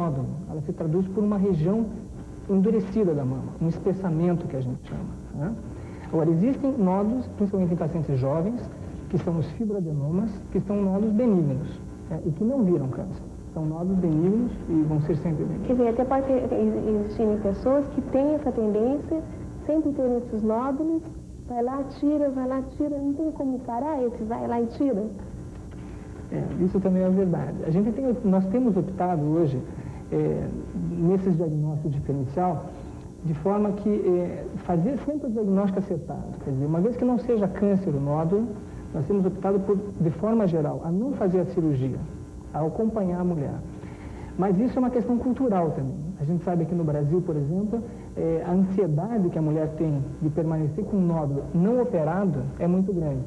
nódulo, ela se traduz por uma região endurecida da mama, um espessamento que a gente chama, né? Agora, existem nódulos, principalmente em pacientes jovens, que são os fibroadenomas, que são nódulos benignos, e que não viram câncer. São nódulos benignos e vão ser sempre benignos. Quer dizer, até pode existirem pessoas que têm essa tendência, sempre terem esses nódulos, vai lá, tira, não tem como parar esse vai lá e tira. Isso também é verdade. Nós temos optado hoje, nesses diagnósticos diferencial, de forma que fazer sempre o diagnóstico acertado. Quer dizer, uma vez que não seja câncer o nódulo, nós temos optado por, de forma geral, a não fazer a cirurgia, a acompanhar a mulher. Mas isso é uma questão cultural também. A gente sabe que no Brasil, por exemplo, a ansiedade que a mulher tem de permanecer com um nódulo não operado é muito grande.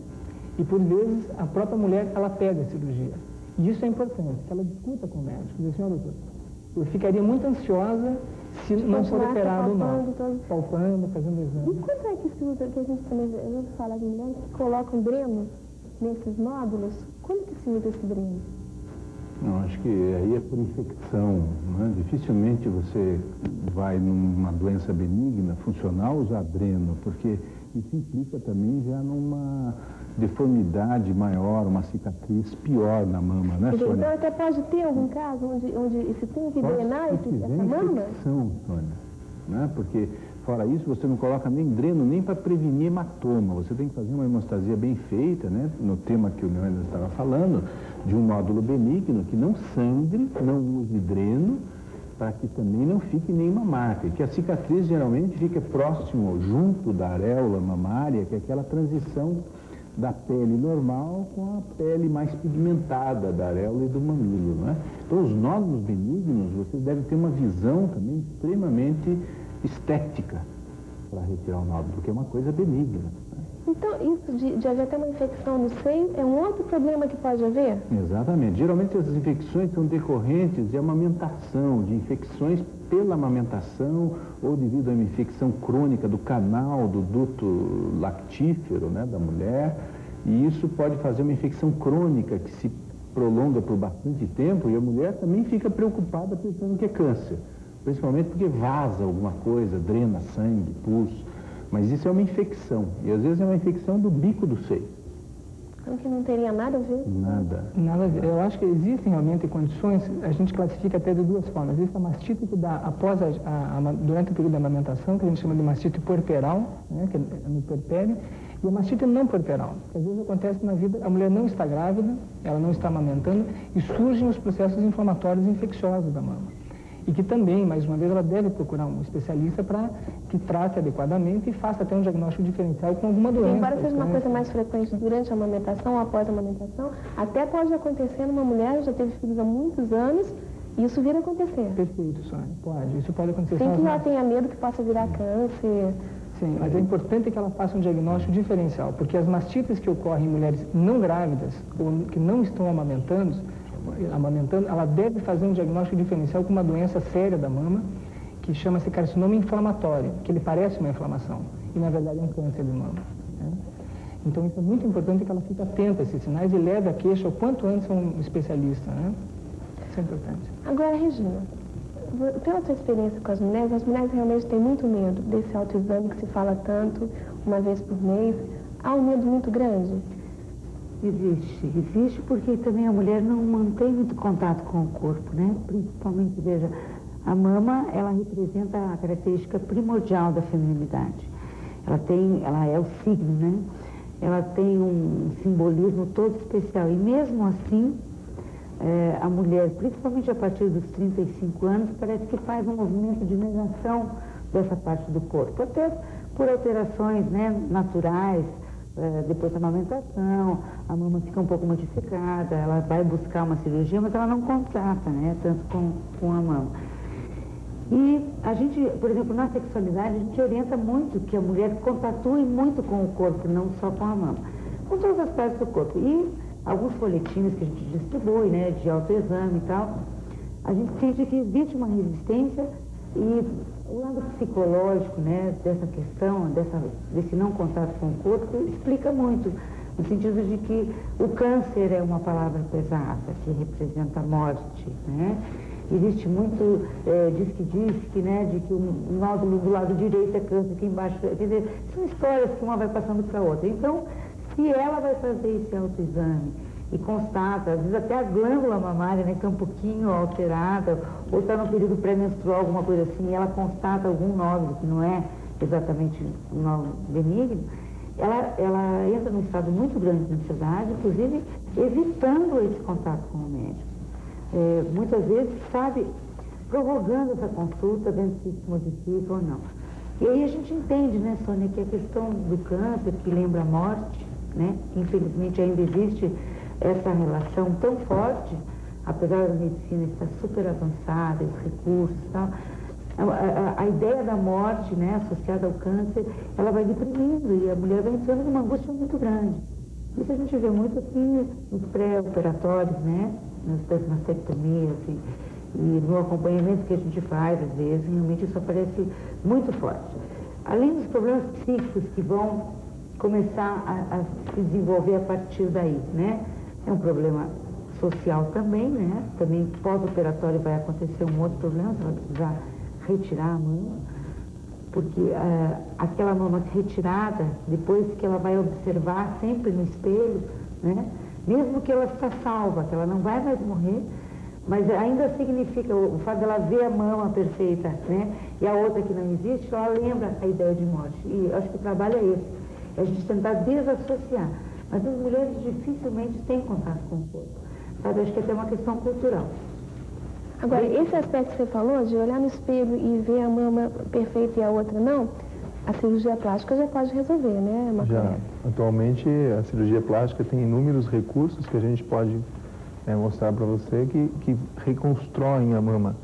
E, por vezes, a própria mulher, ela pega a cirurgia. E isso é importante, que ela discuta com o médico. Diz, senhor doutor, eu ficaria muito ansiosa se não for operado o nódulo. Palpando, fazendo exame. E quanto é que se usa, que a gente também fala de mulheres que colocam dreno nesses nódulos? Quando que se usa esse dreno? Não, acho que aí é por infecção, né? Dificilmente você vai numa doença benigna, funcional, usar dreno, porque isso implica também já numa deformidade maior, uma cicatriz pior na mama, né, Sônia? Então até pode ter algum caso onde se tem que drenar essa mama? Infecção, Sônia, né? Porque fora isso você não coloca nem dreno nem para prevenir hematoma. Você tem que fazer uma hemostasia bem feita, né? No tema que o Leônidas estava falando, de um nódulo benigno que não sangre, não use dreno, para que também não fique nenhuma marca. E que a cicatriz geralmente fica próximo, junto da areola mamária, que é aquela transição da pele normal com a pele mais pigmentada da areola e do mamilo, né? Então, os nódulos benignos, você deve ter uma visão também extremamente estética para retirar o nódulo, porque é uma coisa benigna, né? Então, isso de haver até uma infecção no seio é um outro problema que pode haver? Exatamente. Geralmente essas infecções são decorrentes de amamentação, de infecções pela amamentação ou devido a uma infecção crônica do canal do duto lactífero, né, da mulher, e isso pode fazer uma infecção crônica que se prolonga por bastante tempo e a mulher também fica preocupada pensando que é câncer, principalmente porque vaza alguma coisa, drena sangue, pus, mas isso é uma infecção e às vezes é uma infecção do bico do seio. Então que não teria nada a ver? Nada a ver. Eu acho que existem realmente condições, a gente classifica até de duas formas. Existe a mastite que dá após durante o período da amamentação, que a gente chama de mastite puerperal, né, que é no puerpério, e a mastite não puerperal, que às vezes acontece na vida, a mulher não está grávida, ela não está amamentando, e surgem os processos inflamatórios infecciosos da mama. E que também, mais uma vez, ela deve procurar um especialista para que trate adequadamente e faça até um diagnóstico diferencial com alguma doença. Embora seja uma coisa mais frequente durante a amamentação ou após a amamentação, até pode acontecer numa mulher que já teve filhos há muitos anos e isso vir a acontecer. Perfeito, Sônia, pode. Isso pode acontecer. Sem que ela tenha medo que possa virar câncer. Sim, mas é importante que ela faça um diagnóstico diferencial, porque as mastites que ocorrem em mulheres não grávidas ou que não estão amamentando, ela deve fazer um diagnóstico diferencial com uma doença séria da mama, que chama-se carcinoma inflamatório, que ele parece uma inflamação, e na verdade é um câncer de mama, né? Então isso é muito importante que ela fique atenta a esses sinais e leve a queixa o quanto antes a um especialista, né? Isso é importante. Agora, Regina, pela sua experiência com as mulheres realmente têm muito medo desse autoexame que se fala tanto, uma vez por mês. Há um medo muito grande? Existe porque também a mulher não mantém muito contato com o corpo, né? Principalmente, veja, a mama, ela representa a característica primordial da feminilidade. Ela é o signo, né? Ela tem um simbolismo todo especial e mesmo assim, a mulher, principalmente a partir dos 35 anos, parece que faz um movimento de negação dessa parte do corpo, até por alterações, né, naturais. Depois da amamentação, a mama fica um pouco modificada, ela vai buscar uma cirurgia, mas ela não contrata, né, tanto com a mama. E a gente, por exemplo, na sexualidade, a gente orienta muito que a mulher contatue muito com o corpo, não só com a mama, com todas as partes do corpo. E alguns folhetins que a gente distribui, né, de autoexame e tal, a gente sente que existe uma resistência e o lado psicológico, né, dessa questão, desse não contato com o corpo, explica muito, no sentido de que o câncer é uma palavra pesada, que representa a morte, né? Existe muito diz-que, né, de que um nódulo do lado direito é câncer, aqui embaixo. Quer dizer, são histórias que uma vai passando para a outra. Então, se ela vai fazer esse autoexame e constata, às vezes até a glândula mamária, né, que é um pouquinho alterada, ou está no período pré-menstrual, alguma coisa assim, e ela constata algum nódulo que não é exatamente um nódulo benigno, ela entra num estado muito grande de ansiedade, inclusive evitando esse contato com o médico. Muitas vezes, sabe, prorrogando essa consulta, vendo se isso modifica ou não. E aí a gente entende, né, Sônia, que a questão do câncer, que lembra a morte, né, infelizmente ainda existe essa relação tão forte, apesar da medicina estar super avançada, os recursos e tal, a ideia da morte, né, associada ao câncer, ela vai deprimindo e a mulher vai entrando numa angústia muito grande. Isso a gente vê muito aqui nos pré-operatórios, né, nas mastectomias e no acompanhamento que a gente faz, às vezes, realmente isso aparece muito forte. Além dos problemas psíquicos que vão começar a se desenvolver a partir daí, né? É um problema social também, né? Também pós-operatório vai acontecer um outro problema, você vai precisar retirar a mama, porque aquela mama retirada, depois que ela vai observar sempre no espelho, né? Mesmo que ela está salva, que ela não vai mais morrer, mas ainda significa, o fato dela ver a mama perfeita, né? E a outra que não existe, ela lembra a ideia de morte. E acho que o trabalho é esse, é a gente tentar desassociar. Mas as mulheres dificilmente têm contato com o corpo, sabe? Acho que é até uma questão cultural. Agora, esse aspecto que você falou, de olhar no espelho e ver a mama perfeita e a outra não, a cirurgia plástica já pode resolver, né, Macaé? Já. Atualmente, a cirurgia plástica tem inúmeros recursos que a gente pode mostrar para você que reconstroem a mama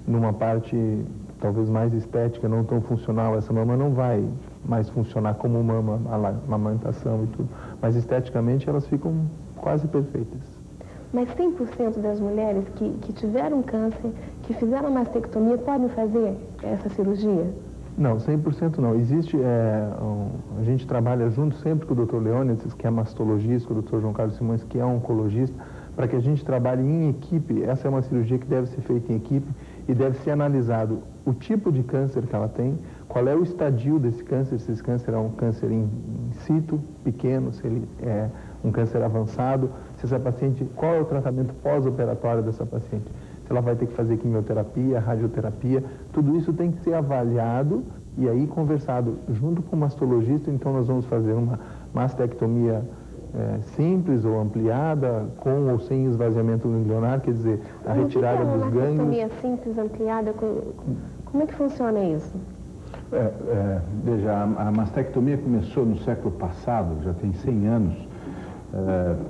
numa parte talvez mais estética, não tão funcional. Essa mama não vai mais funcionar como mama, a amamentação e tudo, mas esteticamente elas ficam quase perfeitas. Mas 100% das mulheres que tiveram câncer, que fizeram mastectomia, podem fazer essa cirurgia? Não, 100% não. Existe, a gente trabalha junto sempre com o Dr. Leônidas, que é mastologista, com o Dr. João Carlos Simões, que é oncologista, para que a gente trabalhe em equipe. Essa é uma cirurgia que deve ser feita em equipe e deve ser analisado o tipo de câncer que ela tem, qual é o estadio desse câncer, se esse câncer é um câncer in situ, pequeno, se ele é um câncer avançado, se essa paciente, qual é o tratamento pós-operatório dessa paciente, se ela vai ter que fazer quimioterapia, radioterapia, tudo isso tem que ser avaliado e aí conversado junto com o mastologista. Então nós vamos fazer uma mastectomia simples ou ampliada, com ou sem esvaziamento ganglionar, quer dizer, a retirada dos gânglios. Uma mastectomia simples, ampliada, como é que funciona isso? Veja, a mastectomia começou no século passado, já tem 100 anos,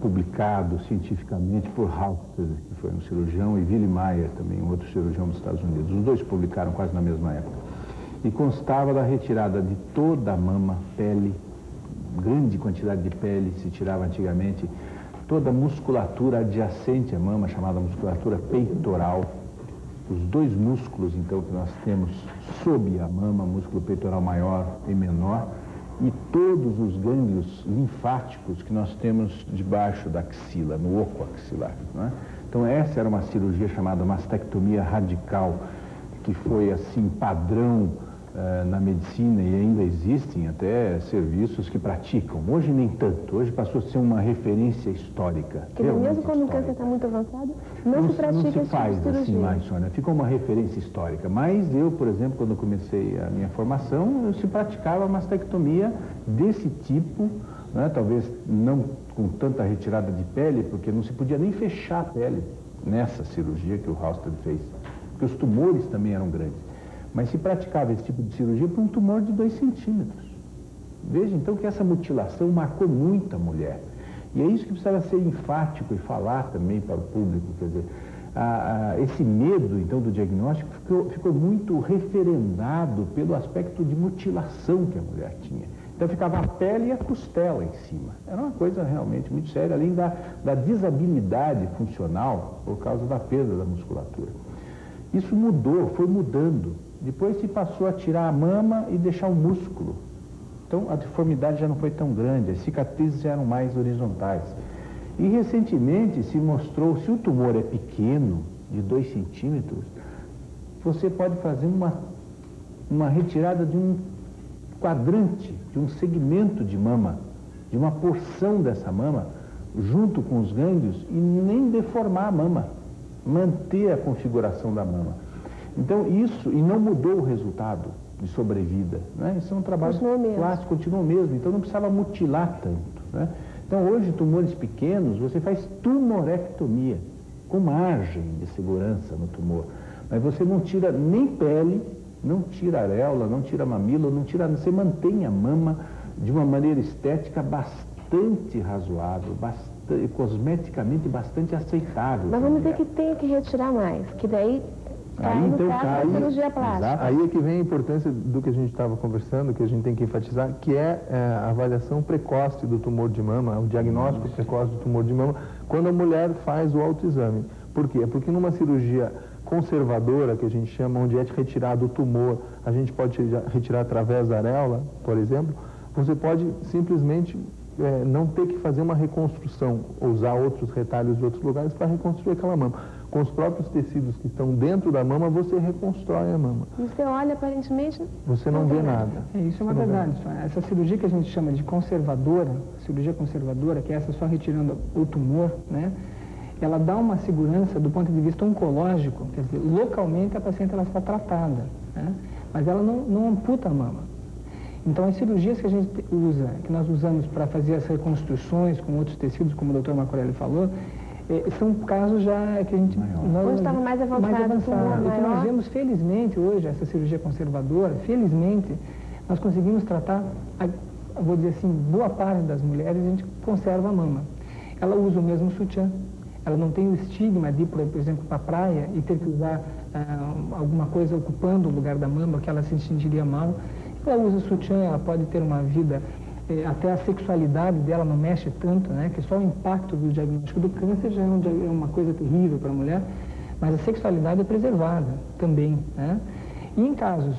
publicado cientificamente por Halster, que foi um cirurgião, e Willy Mayer, também um outro cirurgião dos Estados Unidos. Os dois publicaram quase na mesma época. E constava da retirada de toda a mama, pele, grande quantidade de pele se tirava antigamente, toda a musculatura adjacente à mama, chamada musculatura peitoral, os dois músculos, então, que nós temos sob a mama, músculo peitoral maior e menor, e todos os gânglios linfáticos que nós temos debaixo da axila, no oco axilar, não é? Então essa era uma cirurgia chamada mastectomia radical, que foi assim padrão na medicina, e ainda existem até serviços que praticam. Hoje nem tanto, hoje passou a ser uma referência histórica. Porque mesmo quando o câncer está muito avançado, não se pratica esse tipo de faz cirurgia. assim mais, Sônia, ficou uma referência histórica. Mas eu, por exemplo, quando comecei a minha formação, se praticava mastectomia desse tipo, né? Talvez não com tanta retirada de pele, porque não se podia nem fechar a pele nessa cirurgia que o Halster fez, porque os tumores também eram grandes. Mas se praticava esse tipo de cirurgia para um tumor de 2 centímetros. Veja então que essa mutilação marcou muito a mulher. E é isso que precisava ser enfático e falar também para o público. Quer dizer, esse medo então do diagnóstico ficou muito referendado pelo aspecto de mutilação que a mulher tinha. Então ficava a pele e a costela em cima. Era uma coisa realmente muito séria, além da desabilidade funcional por causa da perda da musculatura. Isso mudou, foi mudando. Depois se passou a tirar a mama e deixar o músculo. Então a deformidade já não foi tão grande, as cicatrizes já eram mais horizontais. E recentemente se mostrou, se o tumor é pequeno, de 2 centímetros, você pode fazer uma retirada de um quadrante, de um segmento de mama, de uma porção dessa mama, junto com os gânglios, e nem deformar a mama, manter a configuração da mama. Então isso, e não mudou o resultado de sobrevida, né? Isso é um trabalho plástico, continua mesmo, então não precisava mutilar tanto, né? Então hoje, tumores pequenos, você faz tumorectomia, com margem de segurança no tumor, mas você não tira nem pele, não tira areola, não tira mamilo, não tira, você mantém a mama de uma maneira estética bastante razoável, cosmeticamente bastante aceitável. Mas vamos dizer que tem que retirar mais, que daí cai no caso da cirurgia plástica. Aí é que vem a importância do que a gente estava conversando, que a gente tem que enfatizar, que é a avaliação precoce do tumor de mama, o diagnóstico precoce do tumor de mama, quando a mulher faz o autoexame. Por quê? Porque numa cirurgia conservadora, que a gente chama, onde é retirado o tumor, a gente pode retirar através da areola, por exemplo, você pode simplesmente não ter que fazer uma reconstrução, usar outros retalhos de outros lugares para reconstruir aquela mama. Com os próprios tecidos que estão dentro da mama, você reconstrói a mama. E você olha, aparentemente... Você não vê nada. Isso é uma verdade. Essa cirurgia que a gente chama de conservadora, cirurgia conservadora, que é essa só retirando o tumor, né? Ela dá uma segurança do ponto de vista oncológico, quer dizer, localmente a paciente ela está tratada, né? Mas ela não amputa a mama. Então as cirurgias que a gente usa, que nós usamos para fazer as reconstruções com outros tecidos, como o Dr. Macorelli falou, são casos já que a gente... Hoje estava mais avançado. O que nós vemos, felizmente, hoje, essa cirurgia conservadora, felizmente, nós conseguimos tratar, vou dizer assim, boa parte das mulheres, a gente conserva a mama. Ela usa o mesmo sutiã, ela não tem o estigma de ir, por exemplo, para a praia e ter que usar alguma coisa ocupando o lugar da mama, que ela se sentiria mal. Ela usa sutiã, ela pode ter uma vida... até a sexualidade dela não mexe tanto, né? Que só o impacto do diagnóstico do câncer já é uma coisa terrível para a mulher, mas a sexualidade é preservada também, né? E em casos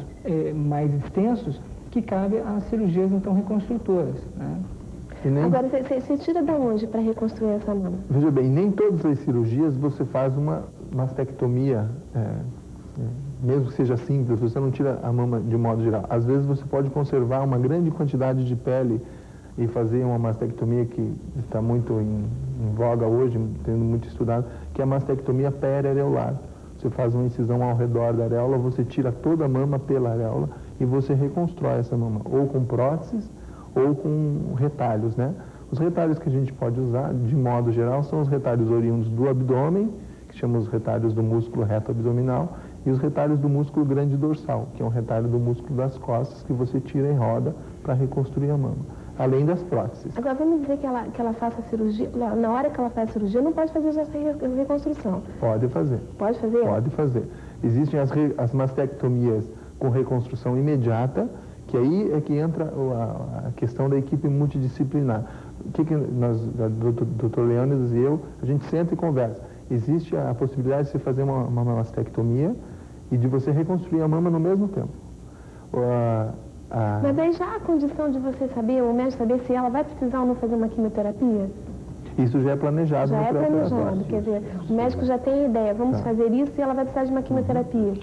mais extensos, que cabe às cirurgias, então, reconstrutoras, né? Agora, você tira de onde para reconstruir essa mama? Veja bem, nem todas as cirurgias você faz uma mastectomia, mesmo que seja simples, você não tira a mama de modo geral. Às vezes você pode conservar uma grande quantidade de pele e fazer uma mastectomia que está muito em voga hoje, tendo muito estudado, que é a mastectomia periareolar. Você faz uma incisão ao redor da areola, você tira toda a mama pela areola e você reconstrói essa mama, ou com próteses ou com retalhos, né? Os retalhos que a gente pode usar, de modo geral, são os retalhos oriundos do abdômen, que chamamos os retalhos do músculo reto abdominal, e os retalhos do músculo grande dorsal, que é um retalho do músculo das costas que você tira em roda para reconstruir a mama, além das próteses. Agora, vamos dizer que ela faça a cirurgia, na hora que ela faz a cirurgia, não pode fazer essa reconstrução? Pode fazer. Pode fazer? Pode fazer. Existem as mastectomias com reconstrução imediata, que aí é que entra a questão da equipe multidisciplinar. O que nós, Dr. Leônidas e eu, a gente senta e conversa. Existe a possibilidade de você fazer uma mastectomia e de você reconstruir a mama no mesmo tempo. Mas daí já há a condição de você saber, o médico saber se ela vai precisar ou não fazer uma quimioterapia? Isso já é planejado. Já é planejado, quer dizer, o médico já tem a ideia, vamos fazer isso e ela vai precisar de uma quimioterapia.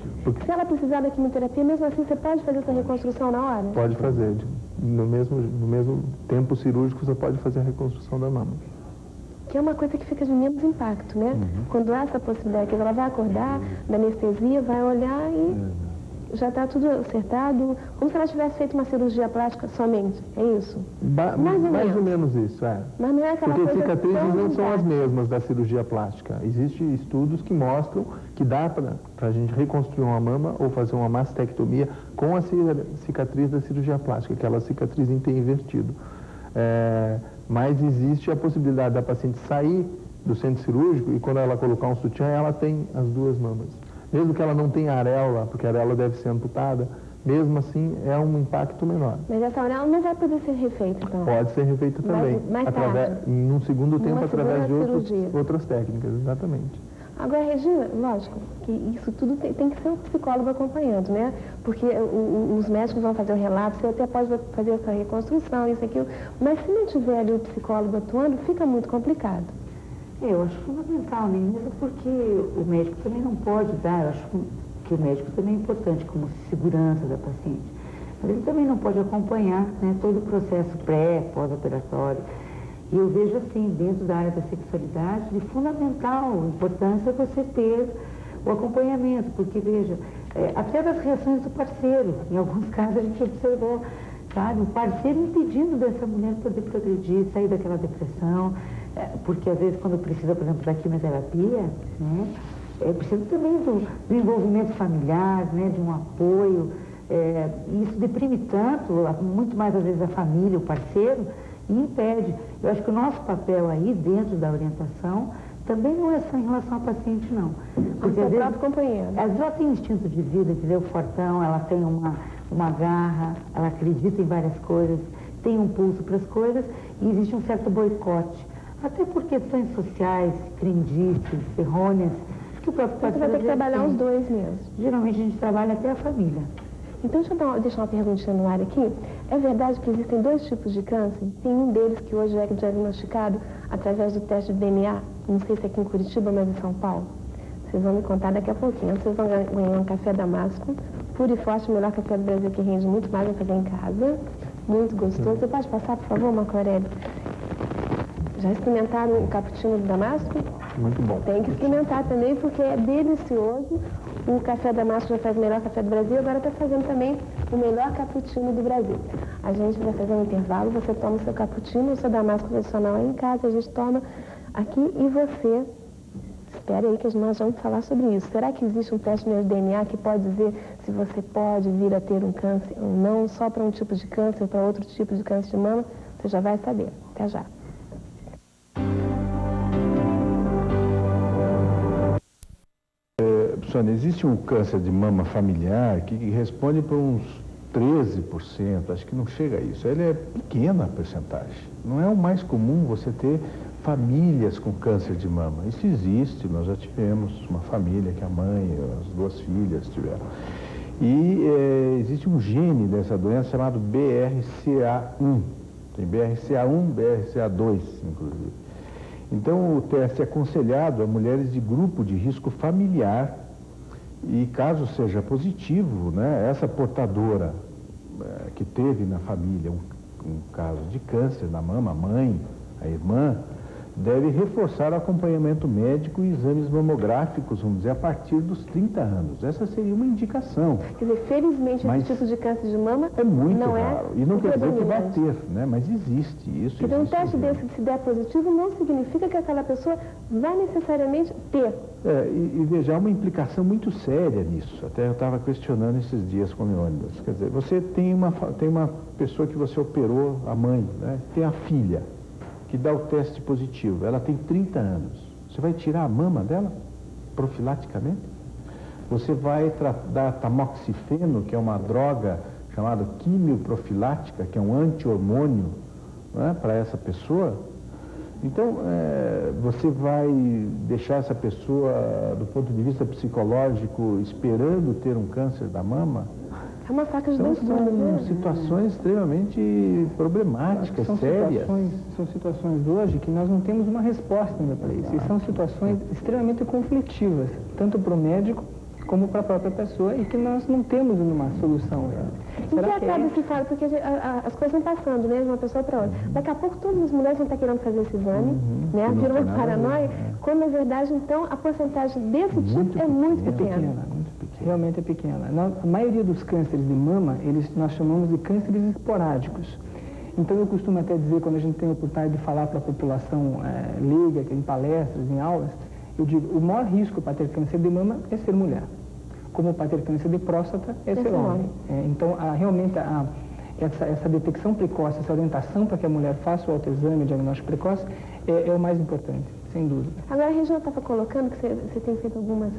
Se ela precisar da quimioterapia, mesmo assim você pode fazer essa reconstrução na hora? Pode fazer. No mesmo tempo cirúrgico você pode fazer a reconstrução da mama. Que é uma coisa que fica de menos impacto, né? Quando há essa possibilidade, que ela vai acordar da anestesia, vai olhar e já está tudo acertado, como se ela tivesse feito uma cirurgia plástica somente, é isso? Mais ou menos isso, é. Mas não é aquela Porque coisa cicatrizes não são as mesmas da cirurgia plástica. Existem estudos que mostram que dá para a gente reconstruir uma mama ou fazer uma mastectomia com a cicatriz da cirurgia plástica, aquela cicatriz em T invertido. Mas existe a possibilidade da paciente sair do centro cirúrgico e quando ela colocar um sutiã, ela tem as duas mamas. Mesmo que ela não tenha areola, porque a areola deve ser amputada, mesmo assim é um impacto menor. Mas essa areola não vai poder ser refeita, então? Pode ser refeita também. Mais tarde? Num segundo tempo, através de outras técnicas, exatamente. Agora, Regina, lógico que isso tudo tem que ser um psicólogo acompanhando, né? Porque os médicos vão fazer o relato, você até pode fazer essa reconstrução, isso, aquilo, mas se não tiver ali o psicólogo atuando, fica muito complicado. Eu acho fundamental, nem mesmo porque o médico também não pode dar, eu acho que o médico também é importante como segurança da paciente, mas ele também não pode acompanhar, né, todo o processo pós-operatório. E eu vejo assim, dentro da área da sexualidade, de fundamental importância você ter o acompanhamento, porque veja, até das reações do parceiro, em alguns casos a gente observou, sabe, o parceiro impedindo dessa mulher poder progredir, sair daquela depressão, porque às vezes quando precisa, por exemplo, da quimioterapia, né, precisa também do envolvimento familiar, né, de um apoio, e isso deprime tanto, muito mais às vezes a família, o parceiro, e impede. Eu acho que o nosso papel aí, dentro da orientação, também não é só em relação ao paciente, não. Porque às vezes, companheiro. Às vezes ela tem instinto de vida, entendeu? Fortão, ela tem uma garra, ela acredita em várias coisas, tem um pulso para as coisas, e existe um certo boicote. Até por questões sociais, crendices, errôneas, que o próprio parceiro... Você vai ter que trabalhar os dois mesmo. Geralmente a gente trabalha até a família. Então, deixa eu deixar uma perguntinha no ar aqui. É verdade que existem dois tipos de câncer? Tem um deles que hoje é diagnosticado através do teste de DNA, não sei se é aqui em Curitiba, mas em São Paulo. Vocês vão me contar daqui a pouquinho. Vocês vão ganhar um café Damasco, puro e forte, o melhor café do Brasil, que rende muito mais, vai fazer em casa. Muito gostoso. Você pode passar, por favor, Marco Aurélio? Já experimentaram o cappuccino do Damasco? Muito bom. Tem que experimentar também, porque é delicioso. O café Damasco já faz o melhor café do Brasil, agora está fazendo também o melhor cappuccino do Brasil. A gente vai fazer um intervalo, você toma o seu cappuccino, o seu Damasco tradicional aí em casa, a gente toma aqui e você... Espere aí que nós vamos falar sobre isso. Será que existe um teste de DNA que pode dizer se você pode vir a ter um câncer ou não, só para um tipo de câncer ou para outro tipo de câncer de mama? Você já vai saber. Até já. Sônia, existe um câncer de mama familiar que responde por uns 13%, acho que não chega a isso. Ele é pequena a percentagem. Não é o mais comum você ter famílias com câncer de mama. Isso existe, nós já tivemos uma família que a mãe, as duas filhas tiveram. E existe um gene dessa doença chamado BRCA1. Tem BRCA1, BRCA2, inclusive. Então, o teste é aconselhado a mulheres de grupo de risco familiar e, caso seja positivo, né, essa portadora que teve na família um caso de câncer na mama, a mãe, a irmã, deve reforçar o acompanhamento médico e exames mamográficos, vamos dizer, a partir dos 30 anos. Essa seria uma indicação. Quer dizer, felizmente, esse tipo de câncer de mama é muito não raro. E não quer dizer que vai ter, né? Mas existe isso. Então, um teste desse, se der positivo, não significa que aquela pessoa vai necessariamente ter. E veja, há uma implicação muito séria nisso. Até eu estava questionando esses dias com o Leônidas. Quer dizer, você tem uma pessoa que você operou, a mãe, né? Tem a filha, que dá o teste positivo, ela tem 30 anos. Você vai tirar a mama dela, profilaticamente? Você vai dar tamoxifeno, que é uma droga chamada quimioprofilática, que é um anti-hormônio, né, para essa pessoa? Então, você vai deixar essa pessoa, do ponto de vista psicológico, esperando ter um câncer da mama? É uma faca de dois gumes, né? São situações extremamente problemáticas, sérias. São situações hoje que nós não temos uma resposta ainda para isso. E são situações extremamente conflitivas, tanto para o médico como para a própria pessoa, e que nós não temos uma solução. E que acaba se fala, porque as coisas vão passando, né, de uma pessoa para outra. Daqui a pouco todas as mulheres vão estar querendo fazer esse exame, né, virou uma paranoia, quando na verdade, então, a porcentagem desse tipo é muito pequena. Realmente é pequena. A maioria dos cânceres de mama, nós chamamos de cânceres esporádicos. Então eu costumo até dizer, quando a gente tem a oportunidade de falar para a população leiga, em palestras, em aulas, eu digo, o maior risco para ter câncer de mama é ser mulher. Como para ter câncer de próstata é ser homem. Então, realmente, essa detecção precoce, essa orientação para que a mulher faça o autoexame, o diagnóstico precoce, é o mais importante, sem dúvida. Agora, a Regina estava colocando que você tem feito algumas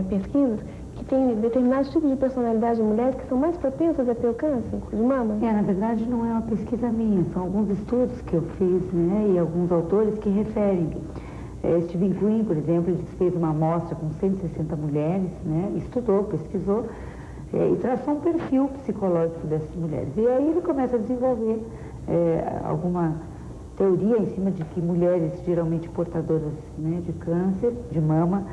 pesquisas que tem determinados tipos de personalidade de mulheres que são mais propensas a ter o câncer de mama. Na verdade, não é uma pesquisa minha, são alguns estudos que eu fiz, né, e alguns autores que referem. Stephen Quinn, por exemplo, ele fez uma amostra com 160 mulheres, né, estudou, pesquisou, e traçou um perfil psicológico dessas mulheres. E aí ele começa a desenvolver teoria em cima de que mulheres geralmente portadoras, né, de câncer, de mama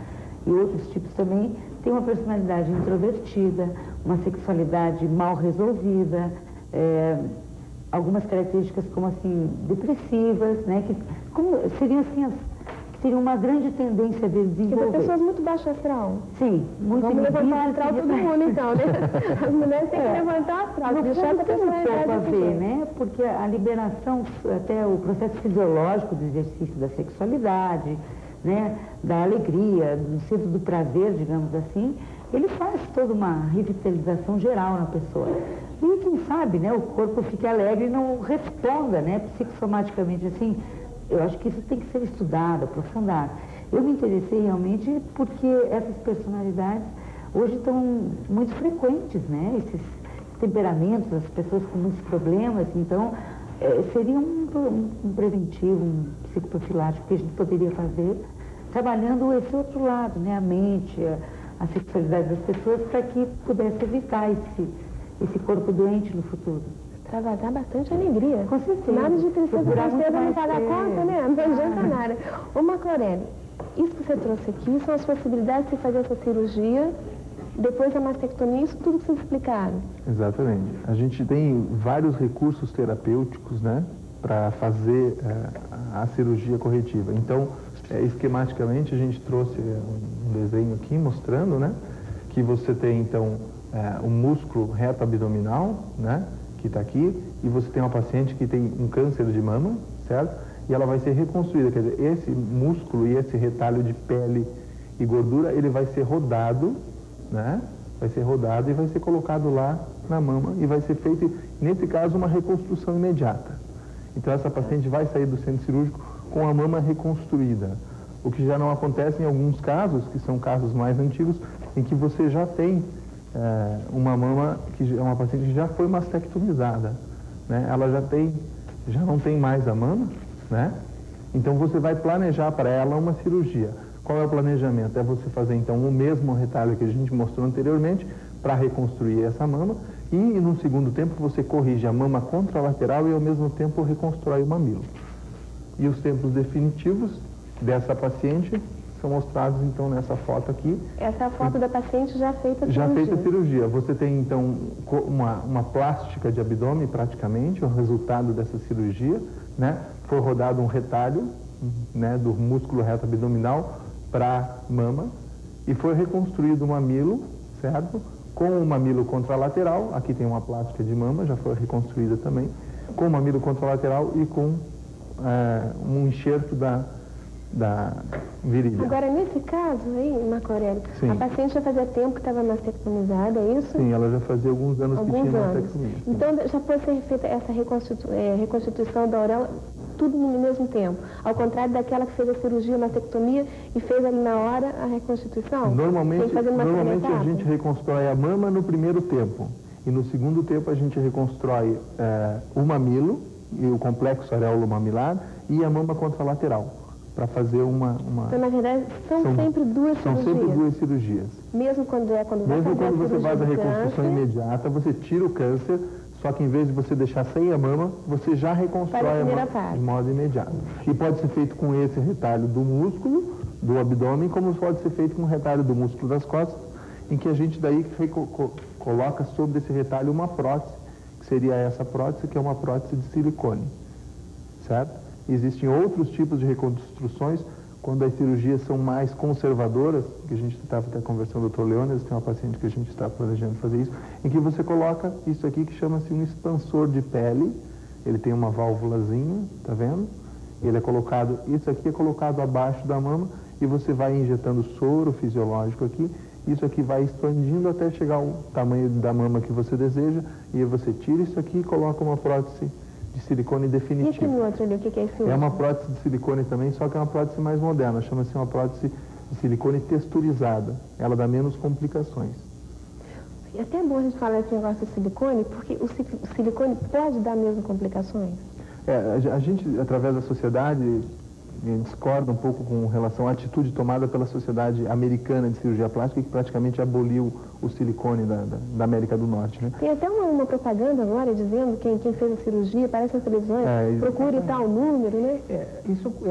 e outros tipos também, têm uma personalidade introvertida, uma sexualidade mal resolvida, algumas características como assim, depressivas, né, que seriam assim que teriam uma grande tendência a desenvolver. Porque pessoas muito baixo astral. Sim, muito. Vamos levantar o astral todo mundo então, né? As mulheres têm que levantar o astral, deixar essa personalidade a ver, né? Porque a liberação, até o processo fisiológico do exercício da sexualidade, né, da alegria, do centro do prazer, digamos assim, ele faz toda uma revitalização geral na pessoa. E quem sabe, né, o corpo fique alegre e não responda, né, psicossomaticamente assim. Eu acho que isso tem que ser estudado, aprofundado. Eu me interessei realmente porque essas personalidades hoje estão muito frequentes, né, esses temperamentos, as pessoas com muitos problemas, então seria um preventivo, um psicoprofilático que a gente poderia fazer, trabalhando esse outro lado, né, a mente, a sexualidade das pessoas, para que pudesse evitar esse corpo doente no futuro. Extravasar bastante alegria. Com certeza. Nada de tristeza não pagar conta, né? Não adianta nada. Ô, Marcorelli, isso que você trouxe aqui são as possibilidades de você fazer essa cirurgia, depois da mastectomia, isso tudo que vocês explicaram. Exatamente. A gente tem vários recursos terapêuticos, né, para fazer a cirurgia corretiva. Então, esquematicamente, a gente trouxe um desenho aqui mostrando, né, que você tem, então, o músculo reto abdominal, né, que está aqui, e você tem uma paciente que tem um câncer de mama, certo? E ela vai ser reconstruída, quer dizer, esse músculo e esse retalho de pele e gordura, ele vai ser rodado, né? Vai ser rodado e vai ser colocado lá na mama e vai ser feito, nesse caso, uma reconstrução imediata. Então, essa paciente vai sair do centro cirúrgico com a mama reconstruída, o que já não acontece em alguns casos, que são casos mais antigos, em que você já tem uma mama que é uma paciente que já foi mastectomizada, né? Ela já não tem mais a mama, né? Então você vai planejar para ela uma cirurgia. Qual é o planejamento? É você fazer então o mesmo retalho que a gente mostrou anteriormente para reconstruir essa mama e no segundo tempo você corrige a mama contralateral e ao mesmo tempo reconstrói o mamilo. E os tempos definitivos dessa paciente são mostrados então nessa foto aqui. Essa é a foto da paciente já feita a cirurgia. Já feita a cirurgia. Você tem então uma plástica de abdômen praticamente, o resultado dessa cirurgia, né? Foi rodado um retalho, né, do músculo reto abdominal para mama e foi reconstruído o mamilo, certo? Com o mamilo contralateral, aqui tem uma plástica de mama, já foi reconstruída também, com o mamilo contralateral e com um enxerto da virilha. Agora, nesse caso aí, Marcorelli, a paciente já fazia tempo que estava mastectomizada, é isso? Sim, ela já fazia alguns anos que tinha mastectomia. Então, já pode ser feita essa reconstituição da auréola tudo no mesmo tempo, ao contrário daquela que fez a cirurgia, a mastectomia e fez ali na hora a reconstituição? Normalmente a gente reconstrói a mama no primeiro tempo e no segundo tempo a gente reconstrói o mamilo e o complexo areolo-mamilar e a mama contralateral. Para fazer uma... Então, na verdade, são sempre duas cirurgias. São sempre duas cirurgias. Mesmo quando você faz a reconstrução imediata, você tira o câncer, só que em vez de você deixar sem a mama, você já reconstrói a mama de modo imediato. E pode ser feito com esse retalho do músculo, do abdômen, como pode ser feito com o retalho do músculo das costas, em que a gente daí coloca sobre esse retalho uma prótese, que seria essa prótese, que é uma prótese de silicone, certo? Existem outros tipos de reconstruções, quando as cirurgias são mais conservadoras, que a gente estava até conversando com o Dr. Leônidas, tem uma paciente que a gente está planejando fazer isso, em que você coloca isso aqui que chama-se um expansor de pele, ele tem uma válvulazinha, tá vendo? Ele é colocado, isso aqui é colocado abaixo da mama e você vai injetando soro fisiológico aqui, isso aqui vai expandindo até chegar ao tamanho da mama que você deseja, e aí você tira isso aqui e coloca uma prótese de silicone definitivo. E aquele outro ali, o que é isso? É uma prótese de silicone também, só que é uma prótese mais moderna, chama-se uma prótese de silicone texturizada. Ela dá menos complicações. É até bom a gente falar esse negócio de silicone, porque o silicone pode dar mesmo complicações? A gente, através da sociedade, discorda um pouco com relação à atitude tomada pela Sociedade Americana de Cirurgia Plástica, que praticamente aboliu o silicone da América do Norte, né? Tem até uma propaganda agora dizendo quem fez a cirurgia, parece nas televisões, procure tal número, né?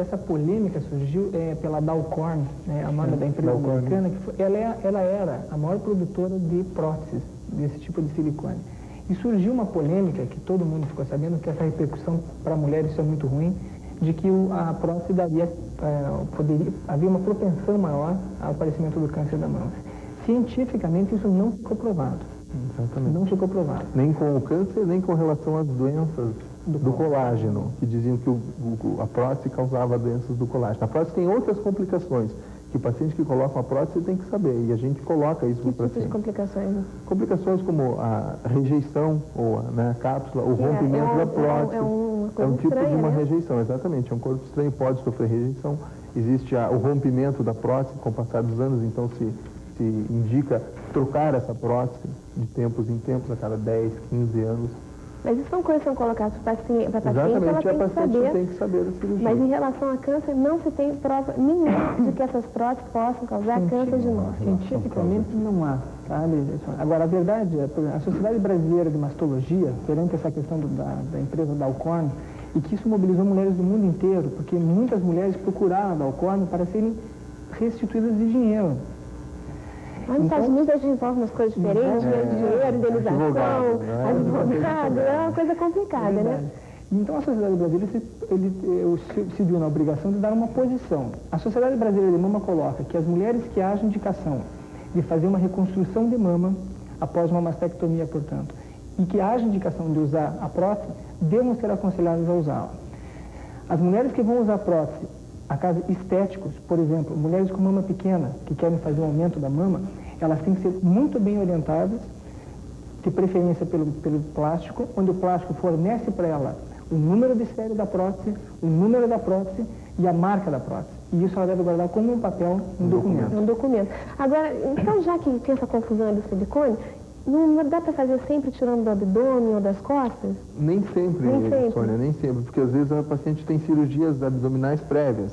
Essa polêmica surgiu pela Dow Corn, né, a marca da empresa americana, que ela era a maior produtora de próteses desse tipo de silicone. E surgiu uma polêmica que todo mundo ficou sabendo, que essa repercussão para mulheres isso é muito ruim, de que a próstata havia uma propensão maior ao aparecimento do câncer da mama. Cientificamente isso não ficou provado. Exatamente. Não ficou provado. Nem com o câncer, nem com relação às doenças do colágeno, que diziam que a prótese causava doenças do colágeno. A prótese tem outras complicações, que o paciente que coloca uma prótese tem que saber, e a gente coloca isso para o paciente. Que tipo de complicações? Complicações como a rejeição, ou a cápsula, o rompimento da prótese. É um tipo de uma né? rejeição, exatamente. É um corpo estranho, pode sofrer rejeição. Existe o rompimento da prótese com o passar dos anos, então se indica trocar essa prótese de tempos em tempos, a cada 10, 15 anos. Mas isso são coisas que são colocadas para a paciente, exatamente, ela tem que saber da cirurgia. Mas em relação a câncer, não se tem prova nenhuma de que essas próteses possam causar câncer de novo. Cientificamente não há, sabe? Agora, a verdade é que a Sociedade Brasileira de Mastologia, perante essa questão da empresa Dow Corn, e que isso mobilizou mulheres do mundo inteiro, porque muitas mulheres procuraram a Dow Corn para serem restituídas de dinheiro. Mas nos Estados Unidos a gente envolve umas coisas diferentes, dinheiro, indenização, advogado, é uma coisa complicada, né? Então a Sociedade Brasileira se viu na obrigação de dar uma posição. A Sociedade Brasileira de Mama coloca que as mulheres que hajam indicação de fazer uma reconstrução de mama após uma mastectomia, portanto, e que haja indicação de usar a prótese, devam ser aconselhadas a usá-la. As mulheres que vão usar prótese a casos estéticos, por exemplo, mulheres com mama pequena, que querem fazer um aumento da mama, elas têm que ser muito bem orientadas, de preferência pelo plástico, onde o plástico fornece para ela o número de série da prótese, o número da prótese e a marca da prótese. E isso ela deve guardar como um papel, um documento. Um documento. Agora, então, já que tem essa confusão do silicone, não dá para fazer sempre tirando do abdômen ou das costas? Nem sempre, Sônia, nem sempre, porque às vezes a paciente tem cirurgias abdominais prévias.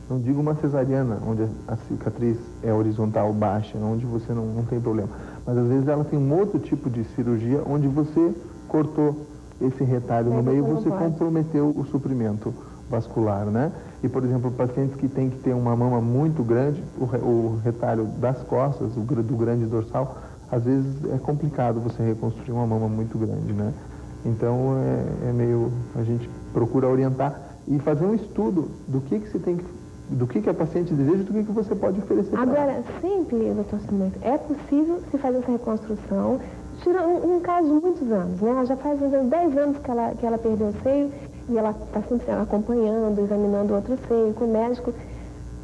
Não digo uma cesariana, onde a cicatriz é horizontal baixa, onde você não tem problema. Mas às vezes ela tem um outro tipo de cirurgia onde você cortou esse retalho no meio, você comprometeu o suprimento vascular, né? E, por exemplo, pacientes que têm que ter uma mama muito grande, o retalho das costas, do grande dorsal, às vezes é complicado você reconstruir uma mama muito grande, né? Então, a gente procura orientar e fazer um estudo do que se tem que, do que a paciente deseja e do que você pode oferecer para ela. Agora, sempre, doutor Simões, é possível se fazer essa reconstrução, tira um caso de muitos anos, né? Ela já faz 10 anos que ela perdeu o seio e ela está sempre acompanhando, examinando outro seio com o médico.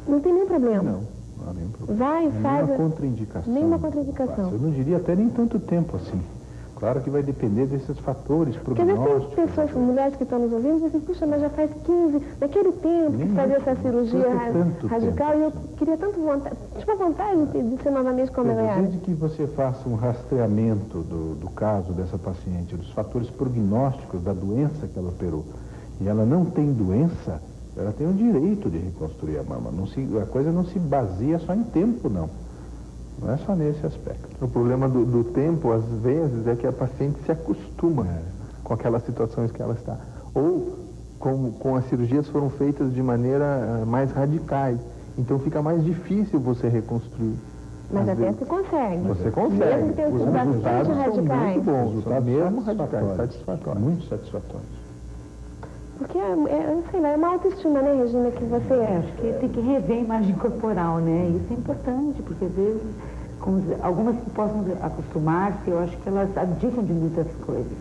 Não tem nenhum problema. Não há nenhum problema. Vai, faz. Nenhuma contraindicação. Nenhuma contraindicação. Eu não diria até nem tanto tempo assim. Claro que vai depender desses fatores prognósticos. Porque às vezes tem pessoas, mulheres que estão nos ouvindo, dizem assim, puxa, mas já faz 15, naquele tempo que fazia essa cirurgia radical, e eu queria tanto vontade, tipo a vontade de ser novamente como ela era. Desde que você faça um rastreamento do caso dessa paciente, dos fatores prognósticos da doença que ela operou, e ela não tem doença, ela tem o direito de reconstruir a mama. A coisa não se baseia só em tempo, não. Não é só nesse aspecto. O problema do tempo, às vezes, é que a paciente se acostuma com aquelas situações que ela está. Ou com as cirurgias foram feitas de maneira mais radicais. Então fica mais difícil você reconstruir. Mas até você consegue. Você consegue. Mesmo tendo Os sido bastante resultados são radicais. muito bons. Os resultados Mesmo radicais, satisfatórios. Muito satisfatórios. Porque, sei lá, é uma autoestima, né, Regina, que você Acho que tem que rever a imagem corporal, né? Isso é importante, porque às vezes, algumas que possam acostumar-se, eu acho que elas abdicam de muitas coisas,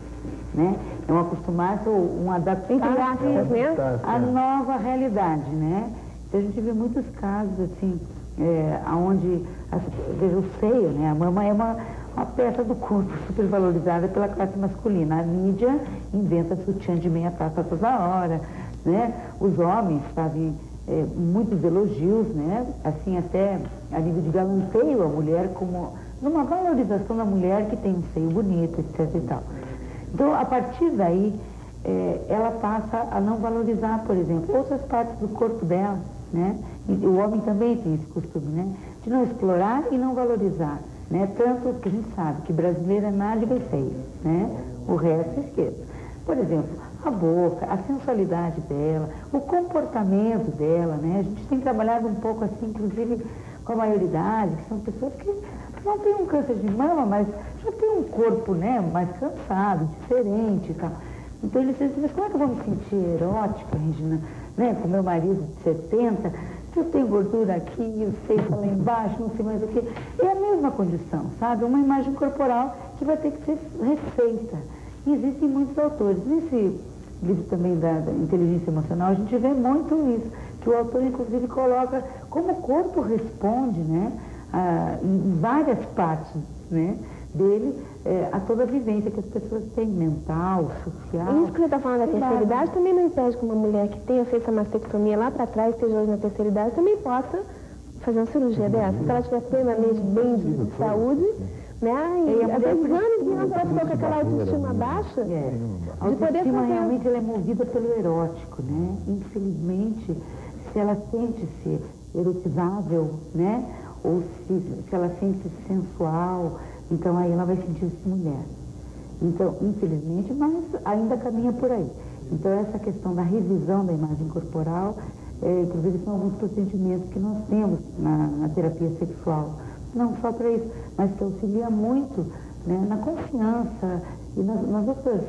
né? Não acostumar-se ou um adaptar-se, né? à nova realidade, né? Então a gente vê muitos casos, assim, onde, veja, o seio, né? A mama é uma peça do corpo supervalorizada pela classe masculina. A mídia inventa sutiã de meia taça toda hora, né? Os homens fazem muitos elogios, né? Assim, até a nível de galanteio a mulher, como numa valorização da mulher que tem um seio bonito, etc e tal. Então, a partir daí, ela passa a não valorizar, por exemplo, outras partes do corpo dela, né? E o homem também tem esse costume, né? De não explorar e não valorizar, né? Tanto que a gente sabe que brasileira é nádega e feia, né? O resto esqueça. Por exemplo, a boca, a sensualidade dela, o comportamento dela, né? A gente tem trabalhado um pouco assim, inclusive com a maioridade, que são pessoas que não têm um câncer de mama, mas já têm um corpo, né, mais cansado, diferente e tal. Então eles dizem, mas como é que eu vou me sentir erótica, Regina, né, com meu marido de 70, se eu tenho gordura aqui, eu sei lá embaixo, não sei mais o quê. É a mesma condição, sabe? Uma imagem corporal que vai ter que ser refeita. E existem muitos autores. Nesse livro também da inteligência emocional, a gente vê muito isso, que o autor, inclusive, coloca como o corpo responde, né, em várias partes, né, dele, a toda a vivência que as pessoas têm, mental, social. Isso que você está falando da terceira idade também não impede que uma mulher que tenha feito a mastectomia lá para trás, esteja hoje na terceira idade, também possa fazer uma cirurgia dessa. Se ela estiver plenamente bem de saúde, né? E há 10 anos e anos ela ficou com aquela autoestima baixa. A autoestima realmente ela é movida pelo erótico, né? Infelizmente, se ela sente-se erotizável, né? Ou se ela sente-se sensual, então aí ela vai sentir-se mulher. Então, infelizmente, mas ainda caminha por aí. Então, essa questão da revisão da imagem corporal, inclusive são alguns procedimentos que nós temos na terapia sexual. Não só para isso, mas que auxilia muito, né, na confiança e nas outras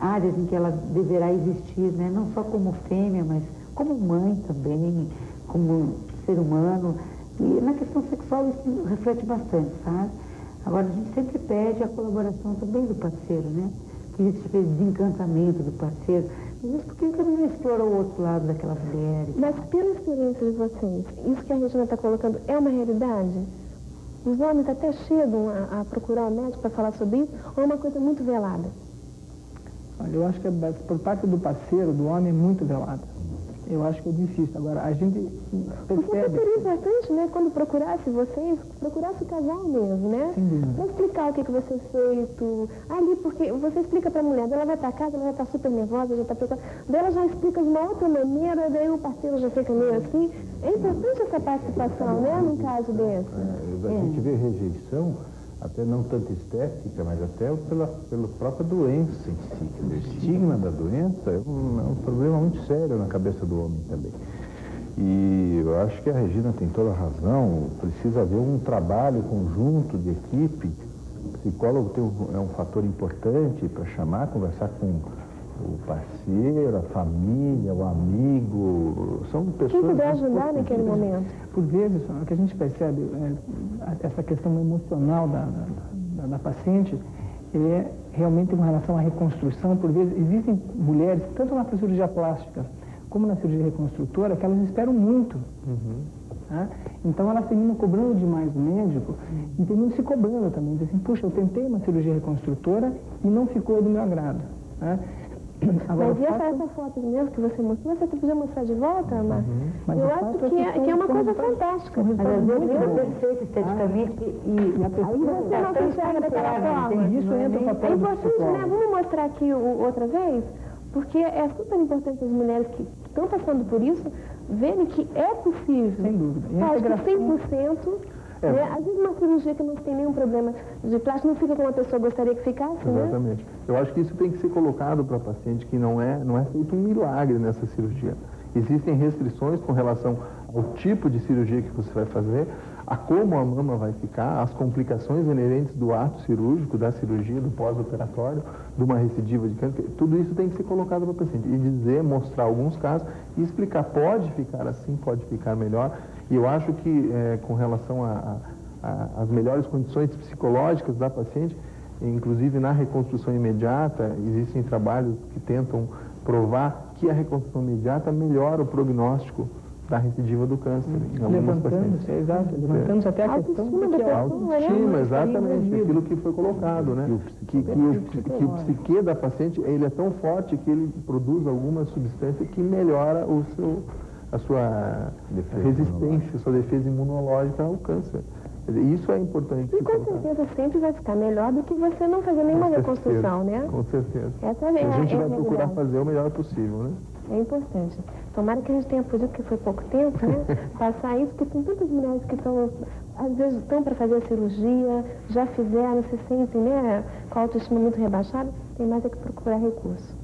áreas em que ela deverá existir, né, não só como fêmea, mas como mãe também, como ser humano. E na questão sexual isso reflete bastante, sabe? Agora, a gente sempre pede a colaboração também do parceiro, né? Que existe aquele desencantamento do parceiro. Mas isso porque ele também não explora o outro lado daquela mulher. Mas pela experiência de vocês, isso que a Regina está colocando é uma realidade? Os homens até chegam a procurar o médico para falar sobre isso, ou é uma coisa muito velada? Olha, eu acho que por parte do parceiro, do homem, é muito velado. Eu acho que é difícil. Agora, a gente percebe... Porque seria importante, né, quando procurasse vocês, procurasse o casal mesmo, né? Para explicar o que você fez, ali, porque você explica para a mulher, ela vai para casa, ela já está super nervosa, já está preocupada, daí ela já explica de uma outra maneira, daí o parceiro já fica meio assim. É importante essa participação, né, num caso desse. A gente vê rejeição, até não tanto estética, mas até pela própria doença em si. O estigma da doença é um problema muito sério na cabeça do homem também. E eu acho que a Regina tem toda a razão, precisa haver um trabalho conjunto de equipe. O psicólogo é um fator importante para chamar, conversar com o parceiro, a família, o amigo, são pessoas... Quem puder ajudar naquele momento. Por vezes, o que a gente percebe, essa questão emocional da paciente, ele é realmente com relação à reconstrução. Por vezes, existem mulheres, tanto na cirurgia plástica como na cirurgia reconstrutora, que elas esperam muito. Tá? Então, elas terminam cobrando demais do médico e terminam se cobrando também. Dizem assim, puxa, eu tentei uma cirurgia reconstrutora e não ficou do meu agrado. Tá? Agora, mas e essa foto mesmo que você mostrou, você podia mostrar de volta, Ana? Eu acho que é uma coisa fantástica. Mas às vezes é perfeito esteticamente e a pessoa você não se enxerga daquela forma. Isso entra o papel é importante, né? Vamos mostrar aqui outra vez? Porque é super importante as mulheres que estão passando por isso verem que é possível. Sem dúvida. E acho que 100%. Né? Às vezes uma cirurgia que não tem nenhum problema de plástico não fica como a pessoa gostaria que ficasse, Exatamente. Né? Eu acho que isso tem que ser colocado para a paciente que não é feito um milagre nessa cirurgia. Existem restrições com relação ao tipo de cirurgia que você vai fazer, a como a mama vai ficar, as complicações inerentes do ato cirúrgico, da cirurgia, do pós-operatório, de uma recidiva de câncer. Tudo isso tem que ser colocado para a paciente. E dizer, mostrar alguns casos e explicar, pode ficar assim, pode ficar melhor. E eu acho que, com relação às melhores condições psicológicas da paciente, inclusive na reconstrução imediata, existem trabalhos que tentam provar que a reconstrução imediata melhora o prognóstico da recidiva do câncer em algumas pacientes. Levantando até a questão da que autoestima, exatamente, aquilo que foi colocado, né? Que o psique da paciente, ele é tão forte que ele produz alguma substância que melhora a sua resistência, sua defesa imunológica ao câncer. Isso é importante. E com certeza sempre vai ficar melhor do que você não fazer nenhuma reconstrução, né? Com certeza. Essa A gente é vai a procurar realidade. fazer o melhor possível, né? É importante. Tomara que a gente tenha podido, que foi pouco tempo, né? Passar isso, porque tem tantas mulheres que estão, às vezes, estão para fazer a cirurgia, já fizeram, se sentem, né, com a autoestima muito rebaixada, tem mais é que procurar recurso.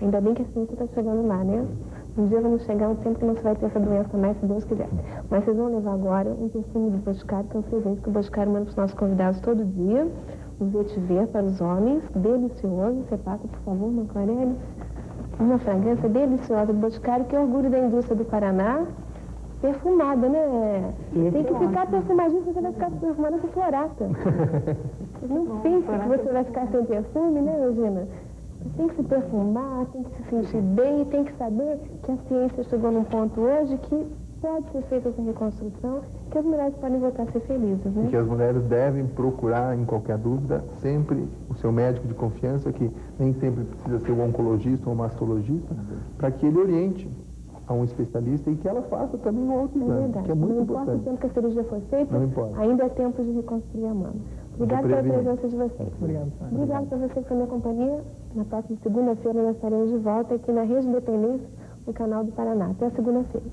Ainda bem que a ciência está chegando lá, né? Um dia vamos chegar a um tempo que não se vai ter essa doença mais, se Deus quiser. Mas vocês vão levar agora um perfume do Boticário, que é um presente que o Boticário manda para os nossos convidados todo dia. Um vetiver para os homens, delicioso. Você passa, por favor, Marco Aurélio. Uma fragrância deliciosa do Boticário, que é orgulho da indústria do Paraná. Perfumada, né? Tem que ficar perfumadinho, você vai ficar perfumada com florata. Não pense que você vai ficar sem perfume, né, Regina? Você tem que se perfumar, tem que se sentir bem e tem que saber que a ciência chegou num ponto hoje que pode ser feita essa reconstrução, que as mulheres podem voltar a ser felizes, né? E que as mulheres devem procurar, em qualquer dúvida, sempre o seu médico de confiança, que nem sempre precisa ser um oncologista ou um mastologista, para que ele oriente a um especialista e que ela faça também um outro exame, que é muito não importa o importante. tempo que a cirurgia foi feita, Não importa. ainda é tempo de reconstruir a mama. Obrigada pela presença de vocês. Obrigada por você que foi minha companhia. Na próxima segunda-feira nós estaremos de volta aqui na Rede Independência, no canal do Paraná. Até segunda-feira.